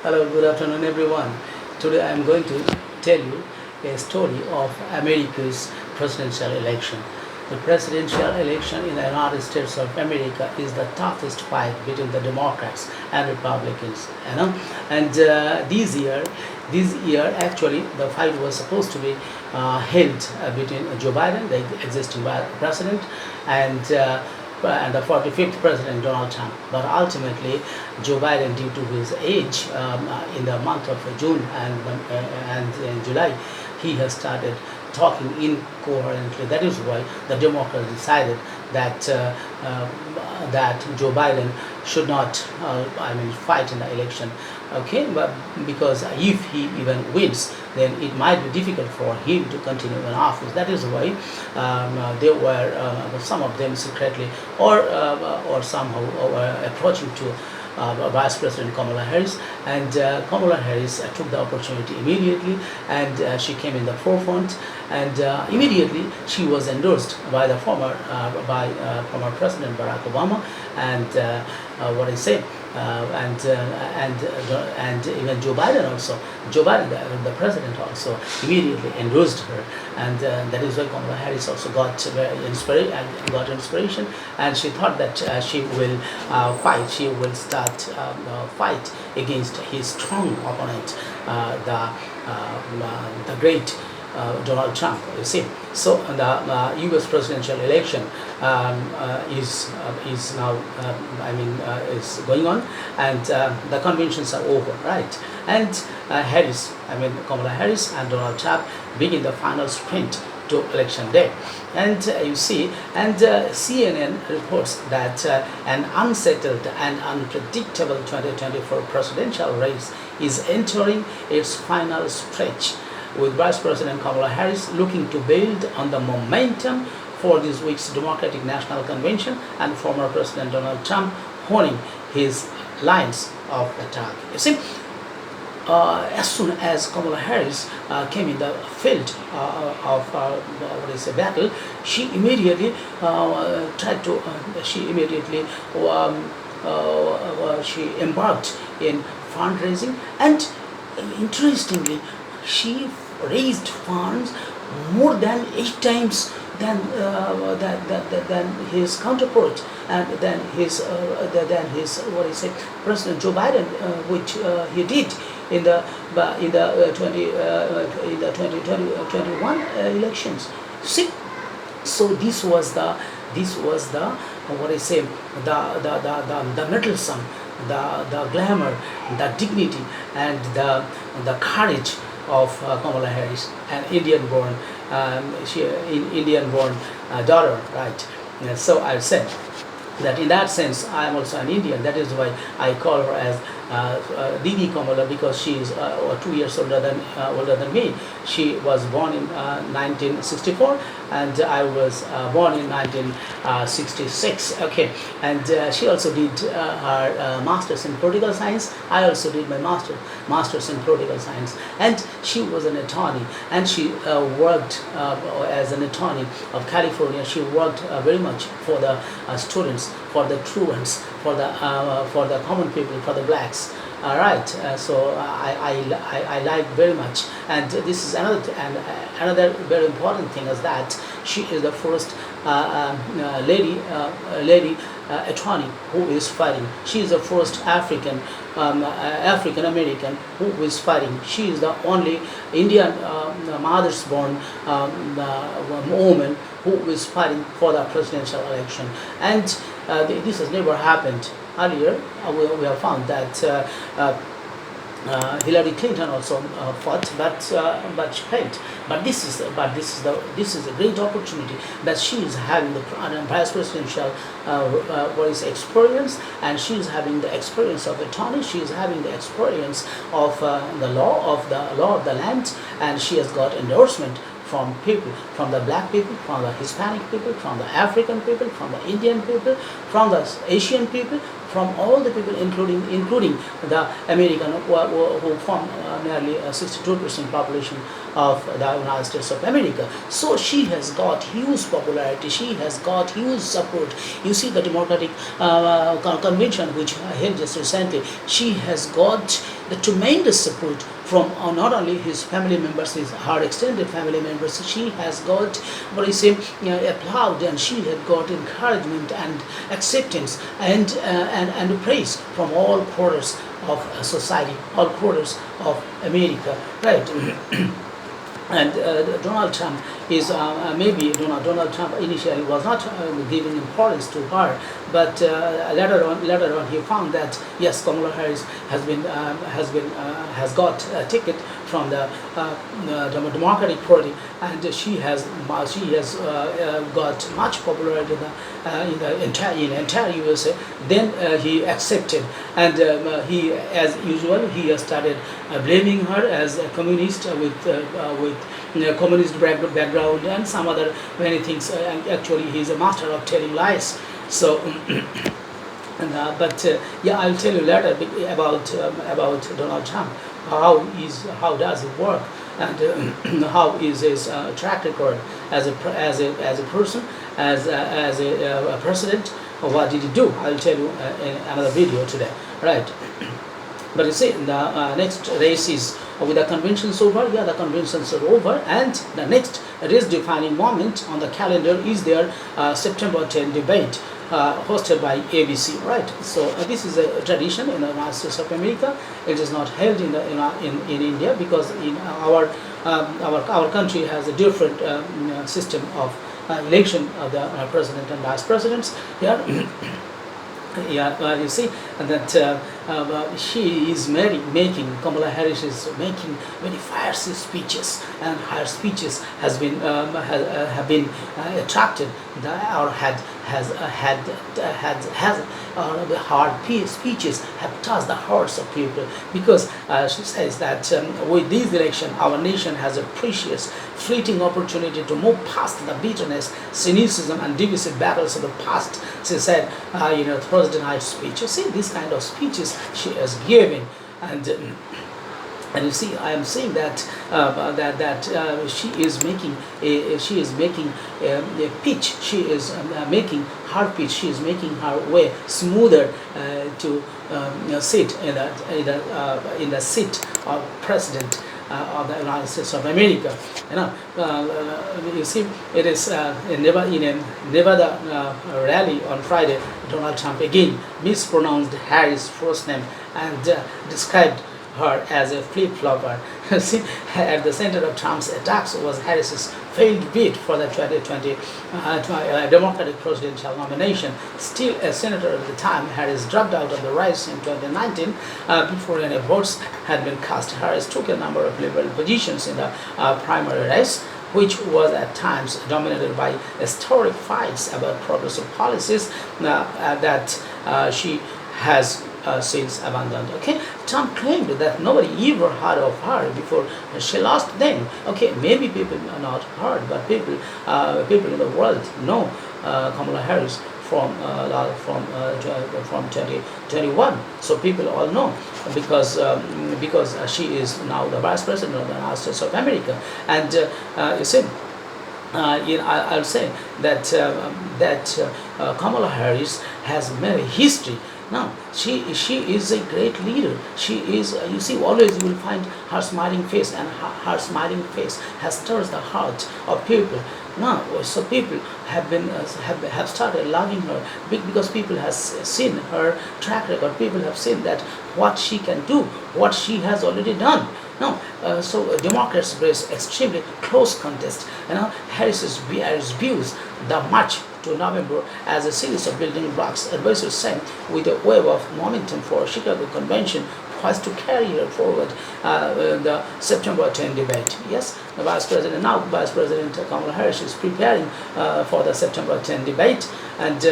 Hello, good afternoon, everyone. Today I am going to tell you a story of America's presidential election. The presidential election in the United States of America is the toughest fight between the Democrats and Republicans. And this year actually the fight was supposed to be held between Joe Biden, the existing president, and and the 45th President Donald Trump. But ultimately, Joe Biden, due to his age, in the month of June and in July, he has started talking incoherently. That is why the Democrats decided that that Joe Biden should not, fight in the election. Okay, but because if he even wins, then it might be difficult for him to continue in office. That is why they were some of them secretly or somehow approaching to Vice President Kamala Harris, and Kamala Harris took the opportunity immediately, and she came in the forefront, and immediately she was endorsed by the former President Barack Obama, and what I say. And even Joe Biden also. Joe Biden, the president, also immediately endorsed her, and that is why Kamala Harris also got inspiration, and she thought that she will fight. She will start fight against his strong opponent, the great Donald Trump. You see, so the U.S. presidential election is now, is going on, and the conventions are over, right? And Kamala Harris and Donald Trump begin the final sprint to election day. And you see, and CNN reports that an unsettled and unpredictable 2024 presidential race is entering its final stretch, with Vice President Kamala Harris looking to build on the momentum for this week's Democratic National Convention, and former President Donald Trump honing his lines of attack. You see, as soon as Kamala Harris came in the field of battle, she immediately she embarked in fundraising, and interestingly, she raised funds more than 8 times than his counterpart, and than his President Joe Biden, which he did in the 2021 elections. See, so this was the mettlesome, the glamour, the dignity, and the courage of Kamala Harris, an Indian-born, Indian-born daughter, right? So I said that in that sense, I am also an Indian. That is why I call her as Didi Kamala, because she is 2 years older than me. She was born in 1964, and I was born in 1966. Okay, and she also did her master's in political science. I also did my master's in political science, and she was an attorney, and she worked as an attorney of California. She worked very much for the students, for the truants, for the common people, for the blacks. All right, so I like very much, and this is another very important thing is that she is the first lady attorney who is fighting. She is the first African American who is fighting. She is the only Indian mother's born woman who is fighting for the presidential election, and this has never happened earlier. We have found that Hillary Clinton also fought, but she failed. But this is a great opportunity that she is having the vice presidential experience, and she is having the experience of attorney. She is having the experience of the law of the land, and she has got endorsement from people, from the black people, from the Hispanic people, from the African people, from the Indian people, from the Asian people, from all the people, including the American, who form nearly 62% population of the United States of America. So she has got huge popularity. She has got huge support. You see the Democratic convention which held just recently. She has got the tremendous support from not only his family members, her extended family members. She has got, what I say, applaud, and she had got encouragement and acceptance and praise from all quarters of society, all quarters of America, right? And Donald Trump is maybe Donald Trump initially was not giving importance to her, but later on he found that yes, Kamala Harris has got a ticket from the Democratic Party, and she has got much popularity in the entire USA. Then he accepted, and he, as usual, he started blaming her as a communist with communist background and some other many things. And actually, he's a master of telling lies. So. Yeah, I'll tell you later about Donald Trump. How does it work, and how is his track record as a person, as a president? What did he do? I'll tell you in another video today, right? But you see, the next race is with the conventions over. Yeah, the conventions are over, and the next race-defining moment on the calendar is their September 10 debate, hosted by ABC, right? So this is a tradition in the United States of America. It is not held in India, because in our country has a different system of election of the president and vice presidents here. Yeah, you see that she is Kamala Harris is making very fiery speeches, and her speeches have been attracted or her speeches have touched the hearts of people, because she says that with this election our nation has a precious fleeting opportunity to move past the bitterness, cynicism and divisive battles of the past. She said, Thursday night speech. You see, this kind of speeches she is giving, and you see, I am saying that she is making a pitch. She is making her pitch. She is making her way smoother to sit in the seat of president of the United States of America. You see, it is in Nevada rally on Friday. Donald Trump again mispronounced Harris' first name and described her as a flip-flopper. See, at the center of Trump's attacks was Harris's failed bid for the 2020 Democratic presidential nomination. Still a senator at the time, Harris dropped out of the race in 2019 before any votes had been cast. Harris took a number of liberal positions in the primary race, which was at times dominated by historic fights about progressive policies that she has since abandoned. Okay, Trump claimed that nobody ever heard of her before she lost then. Okay, maybe people are not heard, but people in the world know Kamala Harris from 2021. So people all know, because she is now the vice president of the United States of America, and you see. I'll say that Kamala Harris has made a history. Now, she is a great leader. She is, you see, always you will find her smiling face, and her smiling face has touched the heart of people. Now, so people have started loving her because people have seen her track record. People have seen that what she can do, what she has already done. Now, so Democrats raise extremely close contest. Harris's views the March to November as a series of building blocks. Advisors say with a wave of momentum for Chicago Convention poised to carry her forward the September 10 debate. Yes, the Vice President Kamala Harris is preparing for the September 10 debate, and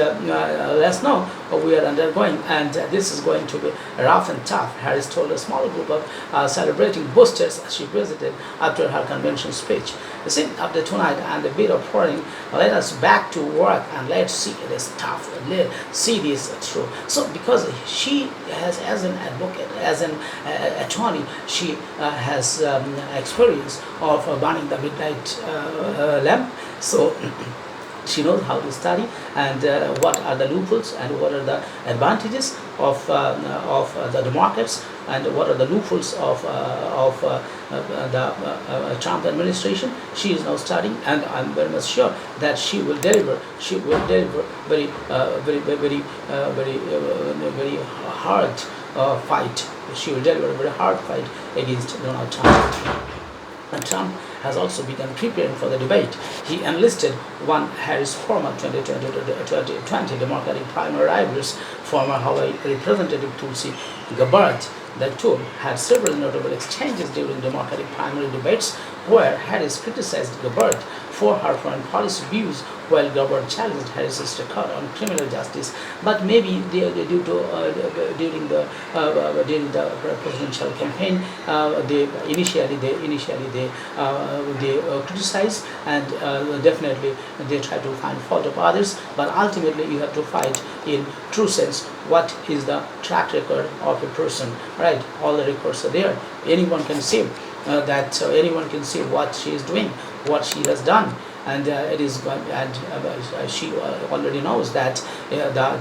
let's know we are undergoing, and this is going to be rough and tough. Harris told a small group of celebrating boosters as she visited after her convention speech. You see, after tonight and a bit of pouring, let us back to work and let's see this tough. Let's see this through. So, because she has, as an advocate, as an attorney, she has experience of burning the midnight lamp. So She knows how to study, and what are the loopholes and what are the advantages of the markets, and what are the loopholes of the Trump administration. She is now studying, and I'm very much sure that she will deliver. She will deliver very hard fight. She will deliver a very hard fight against Donald Trump. And Trump has also begun preparing for the debate. He enlisted one Harris former 2020 Democratic primary rivals, former Hawaii Representative Tulsi Gabbard. The two had several notable exchanges during Democratic primary debates, where Harris criticized Gabbard for her foreign policy views, while Gabbard challenged Harris's record on criminal justice. But maybe due to during the presidential campaign, they criticize, and definitely they try to find fault of others. But ultimately, you have to fight in true sense. What is the track record of a person? Right, all the records are there. Anyone can see anyone can see what she is doing, what she has done, and she already knows that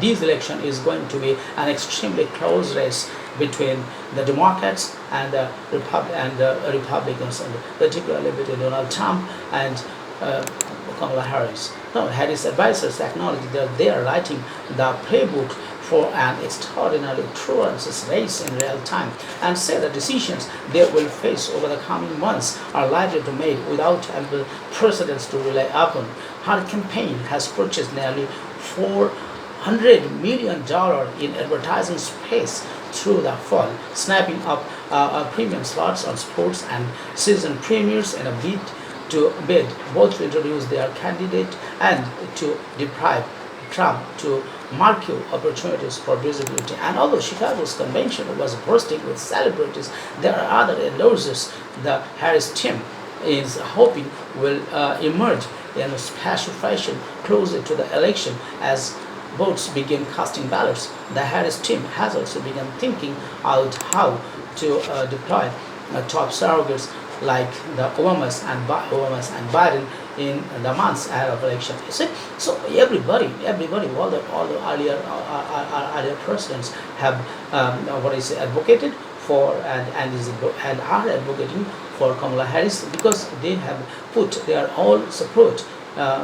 this election is going to be an extremely close race between the Democrats and the Republicans, and particularly between Donald Trump and Kamala Harris. No, Harris advisors acknowledge that they are writing the playbook for an extraordinarily truculent race in real time, and say the decisions they will face over the coming months are likely to be made without ample precedents to rely upon. Her campaign has purchased nearly $400 million in advertising space through the fall, snapping up premium slots on sports and season premieres in a bid both to introduce their candidate and to deprive Trump to market opportunities for visibility. And although Chicago's convention was bursting with celebrities, there are other endorsers the Harris team is hoping will emerge in a special fashion closer to the election as votes begin casting ballots. The Harris team has also begun thinking out how to deploy top surrogates like the Obamas and Biden in the months ahead of election. You see, so everybody, all the earlier presidents have advocated for and are advocating for Kamala Harris, because they have put their all support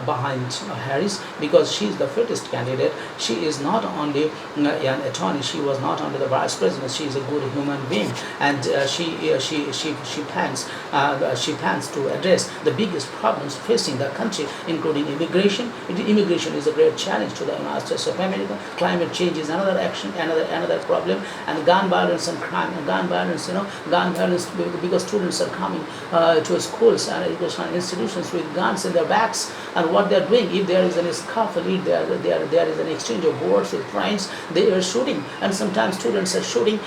behind Harris, because she is the fittest candidate. She is not only an attorney, she was not only the vice president, she is a good human being, and she plans to address the biggest problems facing the country, including immigration. Immigration is a great challenge to the United States of America. Climate change is another problem, and gun violence and crime. And gun violence, because students are coming to schools and educational institutions with guns in their backs, and what they are doing, if there is any scuffle, if there is an exchange of words with friends, they are shooting, and sometimes students are shooting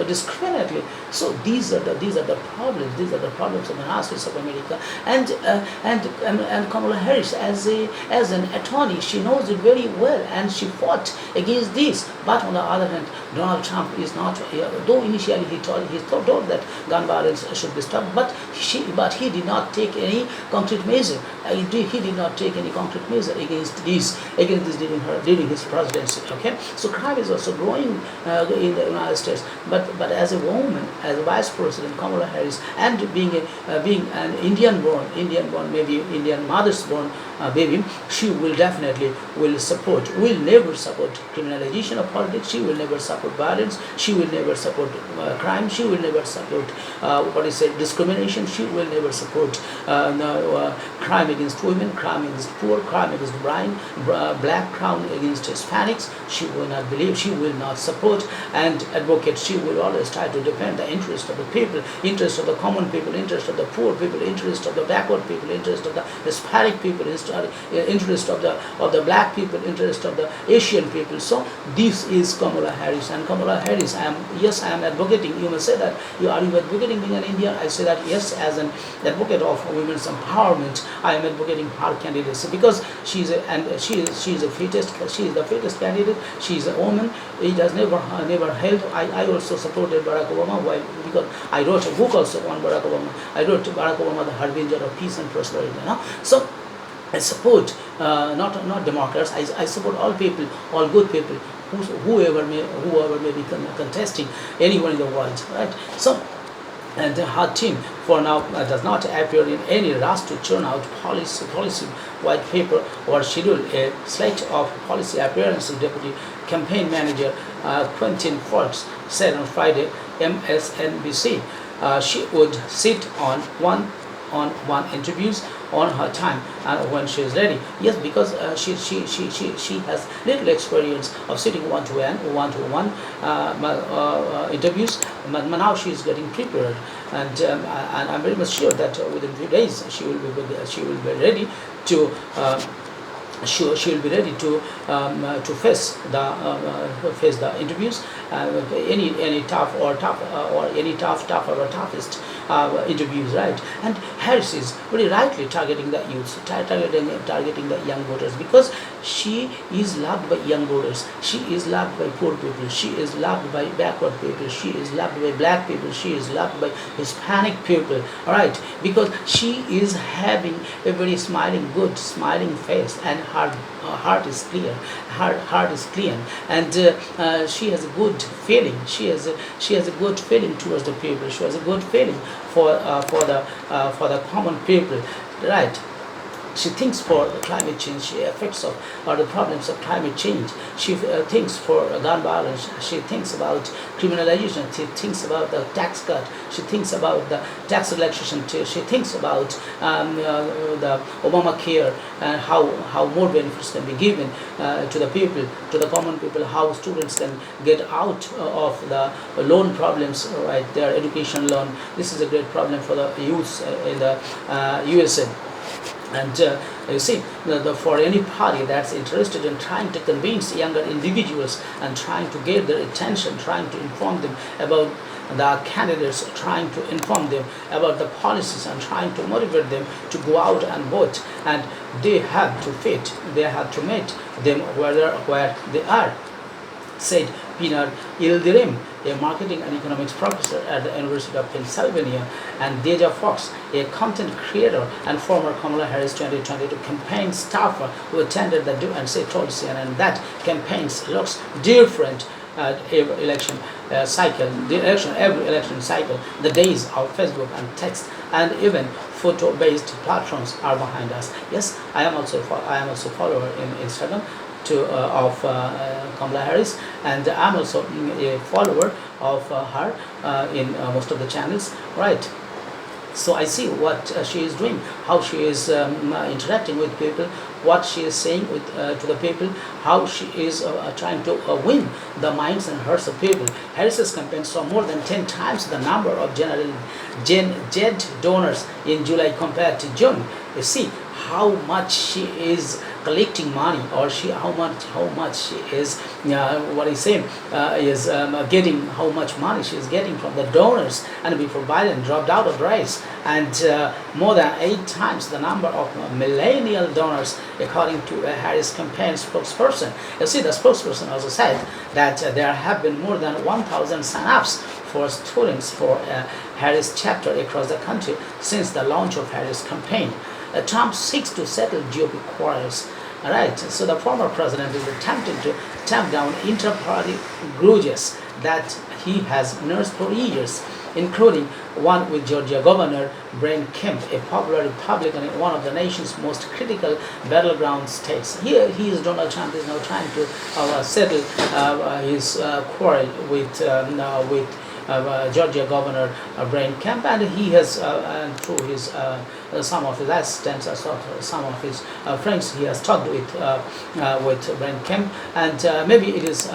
discriminately. So these are the problems. These are the problems of the United States of America, and Kamala Harris, as an attorney, she knows it very well, and she fought against this. But on the other hand, Donald Trump is not. Though initially he told that gun violence should be stopped, but he did not take any concrete measure. He did not take any concrete measure against this during his presidency. Okay, so crime is also growing in the United States. But as a woman, as a vice president, Kamala Harris, and being an Indian born, maybe Indian mother's born baby, she will definitely will never support criminalization of politics. She will never support violence. She will never support crime. She will never support discrimination. She will never support crime against women, crime against poor, crime against black, crime against Hispanics. She will not believe. She will not support and advocate. She will always try to defend the interest of the people, interest of the common people, interest of the poor people, interest of the backward people, interest of the Hispanic people, interest of the black people, interest of the Asian people. So this is Kamala Harris, and Kamala Harris, I am advocating. You may say that you advocating being an Indian. I say that yes, as an advocate of women's empowerment, I am advocating her candidacy, because she is the fittest candidate. She is a woman. It has never held. I also supported Barack Obama. Why? Because I wrote a book also on Barack Obama. I wrote Barack Obama, the harbinger of peace and prosperity. So I support not Democrats. I support all people, all good people, whoever may be contesting anyone in the world, right? So, and her team for now does not appear in any rush to churn out policy white paper or schedule a slate of policy appearances. Deputy campaign manager Quentin Fox said on Friday, MSNBC, she would sit on one interviews on her time and when she is ready. Yes, because she has little experience of sitting one-to-one interviews, but now she is getting prepared, and I'm very much sure that within 2 days she will be ready to. She will be ready to face the interviews, any tough or toughest interviews, right? And Harris is very rightly targeting the youth, targeting the young voters, because she is loved by young voters, she is loved by poor people, she is loved by backward people, she is loved by black people, she is loved by Hispanic people, all right? Because she is having a very smiling face, and her heart is clear, her heart is clean, and she has a good feeling. She has a good feeling towards the people. She has a good feeling for the common people, right? She thinks for the climate change effects of or the problems of climate change. She thinks for gun violence. She thinks about criminalization. She thinks about the tax cut. She thinks about the tax relaxation. She thinks about the Obamacare and how more benefits can be given to the people, to the common people. How students can get out of the loan problems, right? Their education loan. This is a great problem for the youth in the USA. And you see, for any party that's interested in trying to convince younger individuals and trying to get their attention, trying to inform them about the candidates, trying to inform them about the policies and trying to motivate them to go out and vote, and they have to meet them where they are, said Pinar Yildirim, a marketing and economics professor at the University of Pennsylvania, and Deja Fox, a content creator and former Kamala Harris 2022 campaign staffer who attended the Do and Say told CNN that campaigns looks different every election cycle. Every election cycle, the days of Facebook and text and even photo-based platforms are behind us. Yes, I am also a follower in Instagram of Kamala Harris, and I'm also a follower of her in most of the channels, right? So I see what she is doing, how she is interacting with people, what she is saying to the people, how she is trying to win the minds and hearts of people. Harris's campaign saw more than 10 times the number of Gen donors in July compared to June. You see how much she is collecting money, or how much she is getting, how much money she is getting from the donors, and before Biden dropped out of race, and more than 8 times the number of millennial donors, according to a Harris campaign spokesperson. You see, the spokesperson also said that there have been more than 1,000 sign-ups for students for Harris chapter across the country since the launch of Harris campaign. Trump seeks to settle GOP quarrels. All right, so the former president is attempting to tamp down inter-party grudges that he has nursed for years, including one with Georgia Governor Brian Kemp, a popular Republican in one of the nation's most critical battleground states. Here, Donald Trump is now trying to settle his quarrel with Georgia Governor Brian Kemp, and he has, through his some of his assistants, some of his friends, he has talked with Brian Kemp, and maybe it looks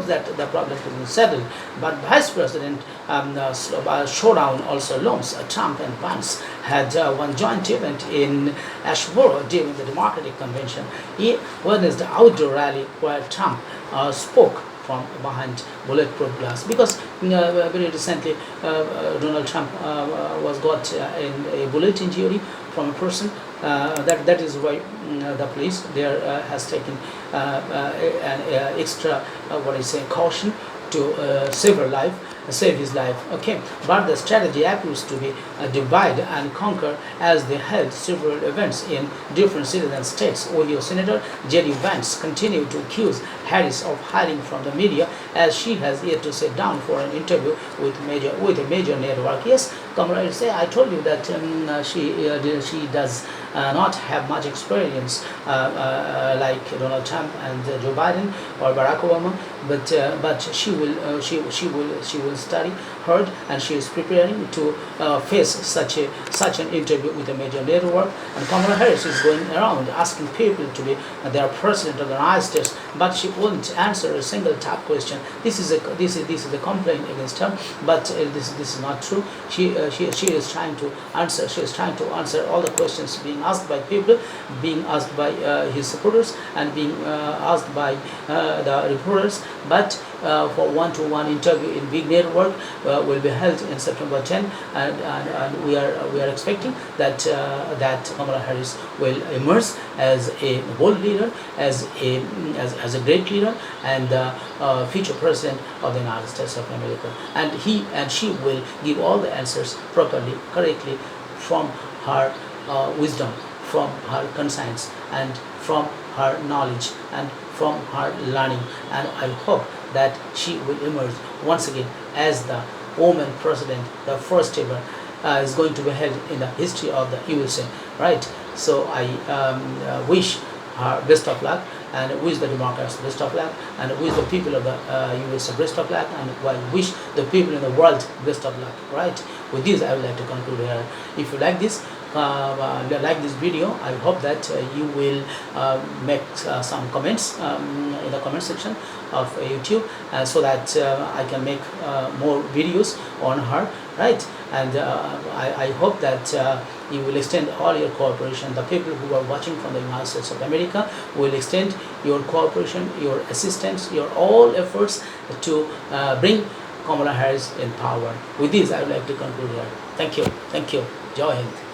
that the problem has been settled. But Vice President showdown also looms. Trump and Pence had one joint event in Asheboro during the Democratic Convention. He witnessed the outdoor rally where Trump spoke from behind bulletproof glass, because very recently Donald Trump was got in a bullet injury from a person. That is why the police there has taken an extra caution to save her life, save his life. Okay, but the strategy appears to be divide and conquer as they held several events in different cities and states. Ohio Senator J.D. Vance continued to accuse Harris of hiding from the media as she has yet to sit down for an interview with a major network. Yes, Kamala say I told you that she does not have much experience like Donald Trump and Joe Biden or Barack Obama, but she will study hard, and she is preparing to face such an interview with a major network. And Kamala Harris is going around asking people to be their president of the United States, but she won't answer a single tough question. This is a complaint against her, but this is not true. She is trying to answer. She is trying to answer all the questions being asked by people, being asked by his supporters, and being asked by the reporters. But for one-to-one interview in big network will be held in September 10, and we are expecting that Kamala Harris will emerge as a bold leader, as a great leader, and future president of the United States of America. And she will give all the answers properly, correctly, from her wisdom, from her conscience, and from her knowledge, and from her learning. And I hope that she will emerge once again as the woman president, the first ever, is going to be held in the history of the USA, right? So I wish her best of luck, and wish the Democrats best of luck, and wish the people of the USA best of luck, and I wish the people in the world best of luck, right? With this, I would like to conclude here. If you like this video, I hope that you will make some comments in the comment section of YouTube, so that I can make more videos on her, right? And I hope that you will extend all your cooperation. The people who are watching from the United States of America will extend your cooperation, your assistance, your all efforts to bring Kamala Harris in power. With this, I would like to conclude here. Thank you. Thank you. Jai Hind.